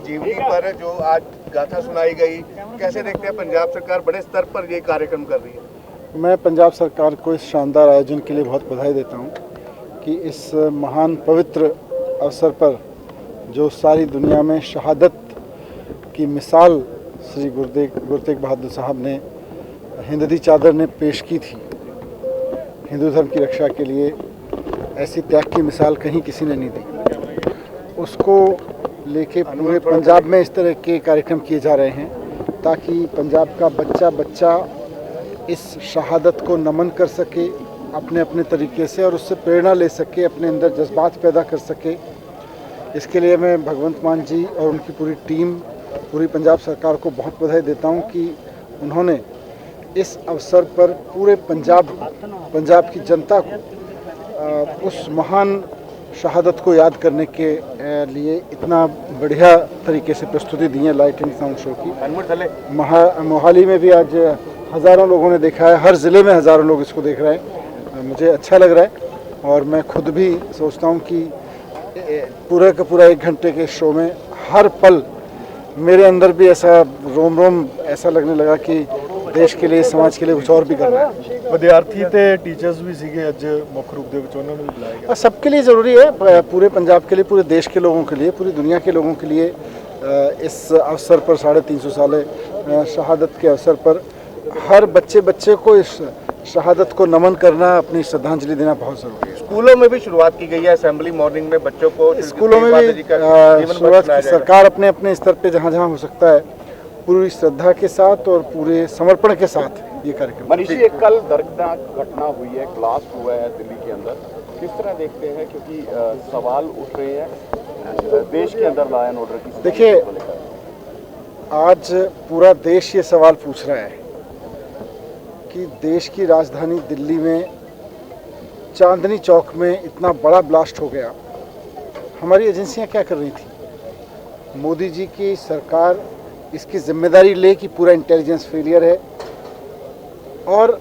जीवनी पर जो आज गाथा सुनाई गई, कैसे देखते हैं पंजाब सरकार बड़े स्तर पर ये कार्यक्रम कर रही है? मैं पंजाब सरकार को इस शानदार आयोजन के लिए बहुत बधाई देता हूं कि इस महान पवित्र अवसर पर जो सारी दुनिया में शहादत की मिसाल श्री गुरु तेग बहादुर साहब ने हिंददी चादर ने पेश की थी, हिंदू धर्म की रक्षा के लिए ऐसी त्याग की मिसाल कहीं किसी ने नहीं दी। उसको लेके पूरे पंजाब में इस तरह के कार्यक्रम किए जा रहे हैं ताकि पंजाब का बच्चा बच्चा इस शहादत को नमन कर सके अपने अपने तरीके से और उससे प्रेरणा ले सके, अपने अंदर जज्बात पैदा कर सके। इसके लिए मैं भगवंत मान जी और उनकी पूरी टीम, पूरी पंजाब सरकार को बहुत बधाई देता हूं कि उन्होंने इस अवसर पर पूरे पंजाब की जनता को उस महान शहादत को याद करने के लिए इतना बढ़िया तरीके से प्रस्तुति दी है लाइट एंड साउंड शो की। मोहाली में भी आज हज़ारों लोगों ने देखा है, हर ज़िले में हज़ारों लोग इसको देख रहे हैं। मुझे अच्छा लग रहा है और मैं खुद भी सोचता हूँ कि पूरा का पूरा 1 घंटे के शो में हर पल मेरे अंदर भी ऐसा रोम रोम ऐसा लगने लगा कि देश के लिए, समाज के लिए कुछ और भी करना है। विद्यार्थी ते टीचर्स भी सीगे अज मुख्य रूप दे विच उन्हां नूं भी बुलाया गया। सबके लिए ज़रूरी है, पूरे पंजाब के लिए, पूरे देश के लोगों के लिए, पूरी दुनिया के लोगों के लिए इस अवसर पर 350 साल शहादत के अवसर पर हर बच्चे को इस शहादत को नमन करना, अपनी श्रद्धांजलि देना बहुत ज़रूरी है। स्कूलों में भी शुरुआत की गई है, असेंबली मॉर्निंग में बच्चों को स्कूलों में भी शुरुआत की। सरकार अपने अपने स्तर पे जहाँ हो सकता है पूरी श्रद्धा के साथ और पूरे समर्पण के साथ ये कार्यक्रम। मनीषी, एक कल दर्दनाक घटना हुई है, ब्लास्ट हुआ है दिल्ली के अंदर, किस तरह देखते हैं? क्योंकि सवाल उठ रहे हैं देश के अंदर लॉ एंड ऑर्डर की। देखिए, आज पूरा देश ये सवाल पूछ रहा है कि देश की राजधानी दिल्ली में चांदनी चौक में इतना बड़ा ब्लास्ट हो गया, हमारी एजेंसियां क्या कर रही थी? मोदी जी की सरकार इसकी जिम्मेदारी ले कि पूरा इंटेलिजेंस फेलियर है। और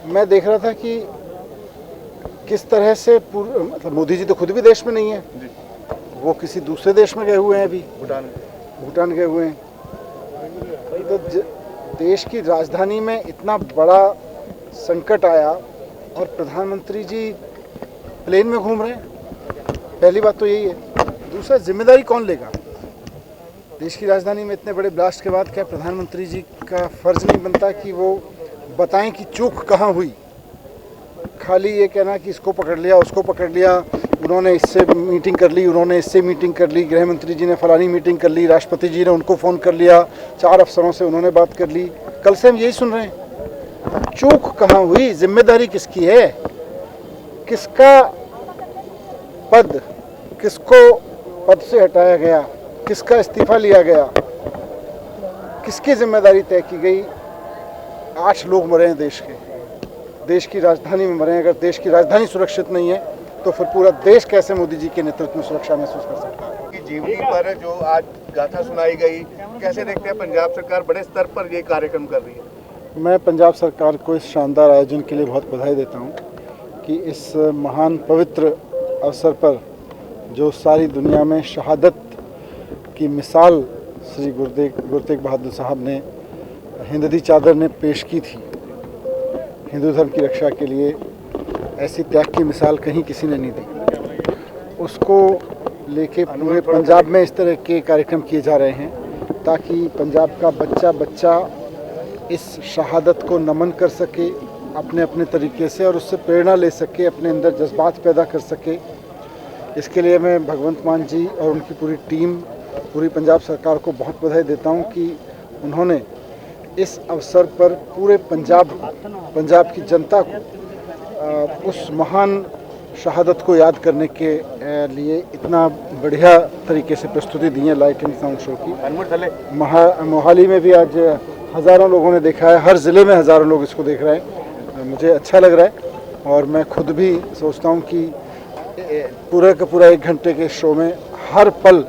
मैं देख रहा था कि किस तरह से मतलब मोदी जी तो खुद भी देश में नहीं है, वो किसी दूसरे देश में गए हुए हैं, अभी भूटान गए हुए हैं। तो देश की राजधानी में इतना बड़ा संकट आया और प्रधानमंत्री जी प्लेन में घूम रहे हैं। पहली बात तो यही है। दूसरा, जिम्मेदारी कौन लेगा? देश की राजधानी में इतने बड़े ब्लास्ट के बाद क्या प्रधानमंत्री जी का फर्ज नहीं बनता कि वो बताएं कि चूक कहाँ हुई? खाली ये कहना कि इसको पकड़ लिया, उसको पकड़ लिया, उन्होंने इससे मीटिंग कर ली, उन्होंने इससे मीटिंग कर ली, गृह मंत्री जी ने फलानी मीटिंग कर ली, राष्ट्रपति जी ने उनको फ़ोन कर लिया, 4 अफसरों से उन्होंने बात कर ली। कल से हम यही सुन रहे हैं। चूक कहाँ हुई? जिम्मेदारी किसकी है? किसका पद, किसको पद से हटाया गया, किसका इस्तीफा लिया गया, किसकी जिम्मेदारी तय की गई? 8 लोग मरे हैं देश की राजधानी में मरे हैं। अगर देश की राजधानी सुरक्षित नहीं है तो फिर पूरा देश कैसे मोदी जी के नेतृत्व में सुरक्षा महसूस कर सकता है? जीवनी पर जो आज गाथा सुनाई गई, कैसे देखते हैं पंजाब सरकार बड़े स्तर पर ये कार्यक्रम कर रही है? मैं पंजाब सरकार को इस शानदार आयोजन के लिए बहुत बधाई देता हूं कि इस महान पवित्र अवसर पर जो सारी दुनिया में शहादत की मिसाल श्री गुरु तेग बहादुर साहब ने हिंददी चादर ने पेश की थी, हिंदू धर्म की रक्षा के लिए ऐसी त्याग की मिसाल कहीं किसी ने नहीं दी। उसको लेके पूरे पंजाब में इस तरह के कार्यक्रम किए जा रहे हैं ताकि पंजाब का बच्चा बच्चा इस शहादत को नमन कर सके अपने अपने तरीके से और उससे प्रेरणा ले सके, अपने अंदर जज्बात पैदा कर सके। इसके लिए मैं भगवंत मान जी और उनकी पूरी टीम, पूरी पंजाब सरकार को बहुत बधाई देता हूं कि उन्होंने इस अवसर पर पूरे पंजाब की जनता को उस महान शहादत को याद करने के लिए इतना बढ़िया तरीके से प्रस्तुति दी है लाइट एंड साउंड शो की। मोहाली में भी आज हज़ारों लोगों ने देखा है, हर ज़िले में हज़ारों लोग इसको देख रहे हैं। मुझे अच्छा लग रहा है और मैं खुद भी सोचता हूँ कि पूरा का पूरा 1 घंटे के शो में हर पल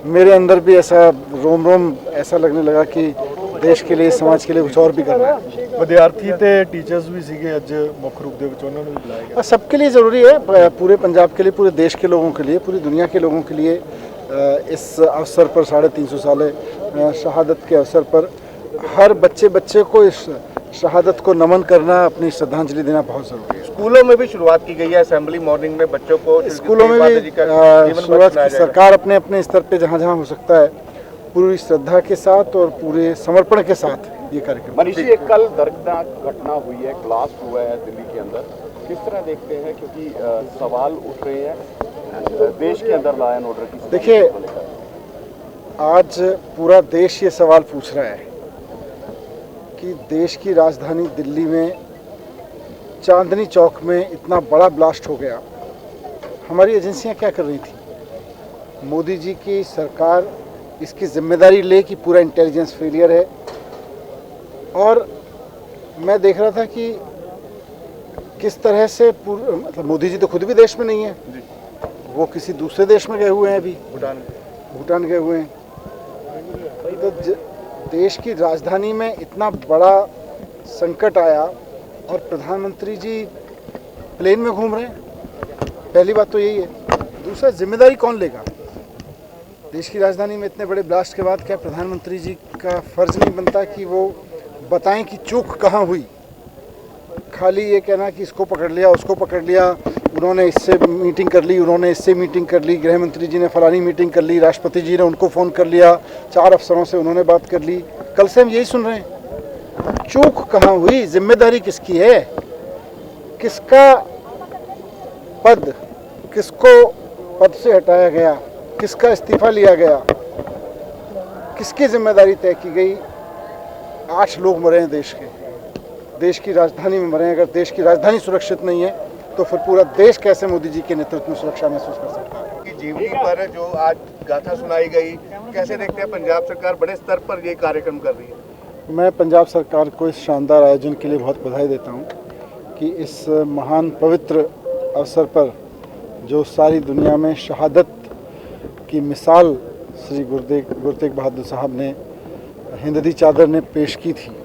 मेरे अंदर भी ऐसा रोम रोम ऐसा लगने लगा कि देश के लिए, समाज के लिए कुछ और भी करना है। विद्यार्थी ते टीचर्स भी सीगे अज मुख्य रूप दे विच उन्हां नूं भी बुलाया गया। सबके लिए ज़रूरी है, पूरे पंजाब के लिए, पूरे देश के लोगों के लिए, पूरी दुनिया के लोगों के लिए इस अवसर पर 350 साल शहादत के अवसर पर हर बच्चे को इस शहादत को नमन करना, अपनी श्रद्धांजलि देना बहुत ज़रूरी है। स्कूलों में भी शुरुआत की गई है, असेंबली मॉर्निंग में बच्चों को स्कूलों में भी शुरुआत की सरकार अपने अपने स्तर पे जहाँ जहाँ हो सकता है पूरी श्रद्धा के साथ और पूरे समर्पण के साथ ये कार्यक्रम। मनीष जी, एक कल दर्दनाक घटना हुई है, ब्लास्ट हुआ है दिल्ली के अंदर, किस तरह देखते हैं, क्योंकि सवाल उठ रहे हैं देश के अंदर लॉ एंड ऑर्डर की। देखिए, आज पूरा देश ये सवाल पूछ रहा है कि देश की राजधानी दिल्ली में चांदनी चौक में इतना बड़ा ब्लास्ट हो गया, हमारी एजेंसियां क्या कर रही थी? मोदी जी की सरकार इसकी जिम्मेदारी ले कि पूरा इंटेलिजेंस फेलियर है। और मैं देख रहा था कि किस तरह से मतलब मोदी जी तो खुद भी देश में नहीं है, वो किसी दूसरे देश में गए हुए हैं, अभी भूटान गए हुए हैं। तो देश की राजधानी में इतना बड़ा संकट आया और प्रधानमंत्री जी प्लेन में घूम रहे हैं। पहली बात तो यही है। दूसरा, जिम्मेदारी कौन लेगा? देश की राजधानी में इतने बड़े ब्लास्ट के बाद क्या प्रधानमंत्री जी का फर्ज नहीं बनता कि वो बताएं कि चूक कहाँ हुई? खाली ये कहना कि इसको पकड़ लिया, उसको पकड़ लिया, उन्होंने इससे मीटिंग कर ली, उन्होंने इससे मीटिंग कर ली, गृह मंत्री जी ने फलानी मीटिंग कर ली, राष्ट्रपति जी ने उनको फ़ोन कर लिया, 4 अफसरों से उन्होंने बात कर ली। कल से हम यही सुन रहे हैं। चूक कहाँ हुई? जिम्मेदारी किसकी है? किसका पद, किसको पद से हटाया गया, किसका इस्तीफा लिया गया, किसकी जिम्मेदारी तय की गई? 8 लोग मरे हैं देश की राजधानी में मरे हैं। अगर देश की राजधानी सुरक्षित नहीं है तो फिर पूरा देश कैसे मोदी जी के नेतृत्व में सुरक्षा महसूस कर सकता है? की जीवनी पर जो आज गाथा सुनाई गई, कैसे देखते हैं पंजाब सरकार बड़े स्तर पर ये कार्यक्रम कर रही है? मैं पंजाब सरकार को इस शानदार आयोजन के लिए बहुत बधाई देता हूं कि इस महान पवित्र अवसर पर जो सारी दुनिया में शहादत की मिसाल श्री गुरु तेग बहादुर साहब ने, हिंददी चादर ने पेश की थी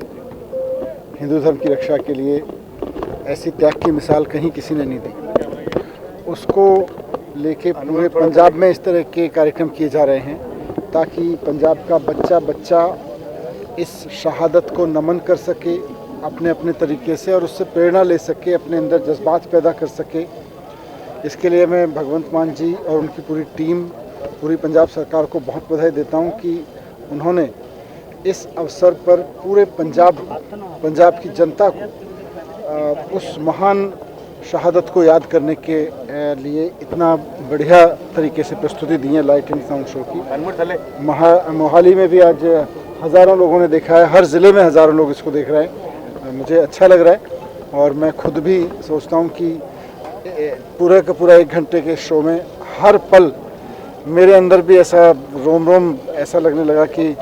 हिंदू धर्म की रक्षा के लिए, ऐसी त्याग की मिसाल कहीं किसी ने नहीं दी। उसको लेके पूरे पंजाब में इस तरह के कार्यक्रम किए जा रहे हैं ताकि पंजाब का बच्चा इस शहादत को नमन कर सके अपने अपने तरीके से और उससे प्रेरणा ले सके, अपने अंदर जज्बात पैदा कर सके। इसके लिए मैं भगवंत मान जी और उनकी पूरी टीम, पूरी पंजाब सरकार को बहुत बधाई देता हूं कि उन्होंने इस अवसर पर पूरे पंजाब की जनता को उस महान शहादत को याद करने के लिए इतना बढ़िया तरीके से प्रस्तुति दी है लाइट एंड साउंड शो की। मोहाली में भी आज हज़ारों लोगों ने देखा है, हर ज़िले में हज़ारों लोग इसको देख रहे हैं। मुझे अच्छा लग रहा है और मैं खुद भी सोचता हूँ कि पूरे का पूरा 1 घंटे के शो में हर पल मेरे अंदर भी ऐसा रोम ऐसा लगने लगा कि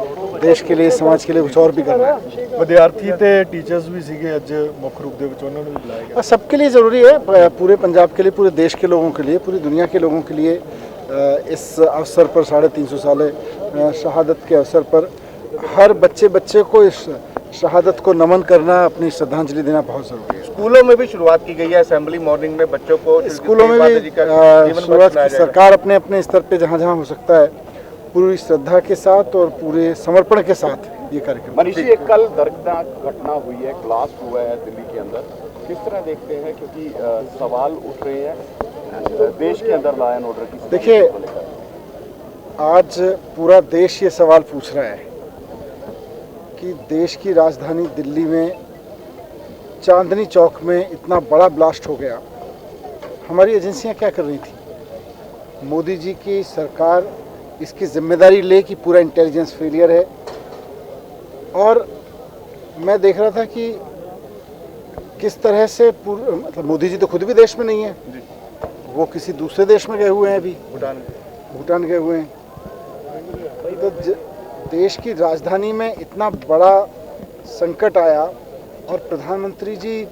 देश के लिए, समाज के लिए कुछ और भी करना है। विद्यार्थी ते टीचर्स भी सीगे अज मुख्य रूप दे विच उन्हां नूं भी बुलाया गया। सबके लिए ज़रूरी है, पूरे पंजाब के लिए, पूरे देश के लोगों के लिए, पूरी दुनिया के लोगों के लिए इस अवसर पर 350 साल शहादत के अवसर पर हर बच्चे को इस शहादत को नमन करना, अपनी श्रद्धांजलि देना बहुत ज़रूरी है। स्कूलों में भी शुरुआत की गई है, असेंबली मॉर्निंग में बच्चों को स्कूलों में भी शुरुआत की सरकार अपने अपने स्तर पे जहाँ जहाँ हो सकता है पूरी श्रद्धा के साथ और पूरे समर्पण के साथ ये कार्यक्रम। मनीष जी, एक कल दर्दनाक घटना हुई है, ब्लास्ट हुआ है दिल्ली के अंदर, किस तरह देखते हैं, क्योंकि सवाल उठ रहे हैं देश के अंदर लॉ एंड ऑर्डर की। देखिए, आज पूरा देश ये सवाल पूछ रहा है कि देश की राजधानी दिल्ली में चांदनी चौक में इतना बड़ा ब्लास्ट हो गया, हमारी एजेंसियां क्या कर रही थी? मोदी जी की सरकार इसकी जिम्मेदारी ले कि पूरा इंटेलिजेंस फेलियर है। और मैं देख रहा था कि किस तरह से मतलब मोदी जी तो खुद भी देश में नहीं है, वो किसी दूसरे देश में गए हुए हैं, अभी भूटान गए हुए हैं। तो देश की राजधानी में इतना बड़ा संकट आया और प्रधानमंत्री जी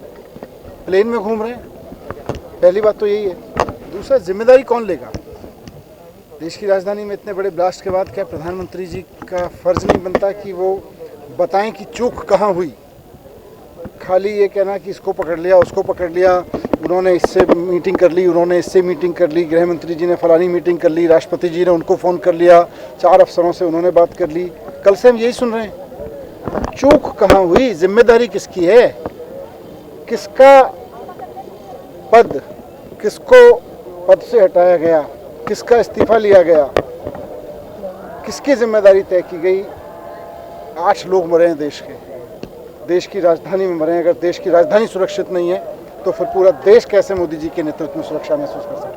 प्लेन में घूम रहे हैं। पहली बात तो यही है। दूसरा, जिम्मेदारी कौन लेगा? देश की राजधानी में इतने बड़े ब्लास्ट के बाद क्या प्रधानमंत्री जी का फर्ज नहीं बनता कि वो बताएं कि चूक कहाँ हुई? खाली ये कहना कि इसको पकड़ लिया, उसको पकड़ लिया, उन्होंने इससे मीटिंग कर ली, उन्होंने इससे मीटिंग कर ली, गृह मंत्री जी ने फलानी मीटिंग कर ली, राष्ट्रपति जी ने उनको फ़ोन कर लिया, 4 अफसरों से उन्होंने बात कर ली। कल से हम यही सुन रहे हैं। चूक कहाँ हुई? जिम्मेदारी किसकी है? किसका पद, किसको पद से हटाया गया, किसका इस्तीफा लिया गया, किसकी जिम्मेदारी तय की गई? 8 लोग मरे हैं देश की राजधानी में मरे हैं। अगर देश की राजधानी सुरक्षित नहीं है तो फिर पूरा देश कैसे मोदी जी के नेतृत्व में सुरक्षा महसूस कर सकता है?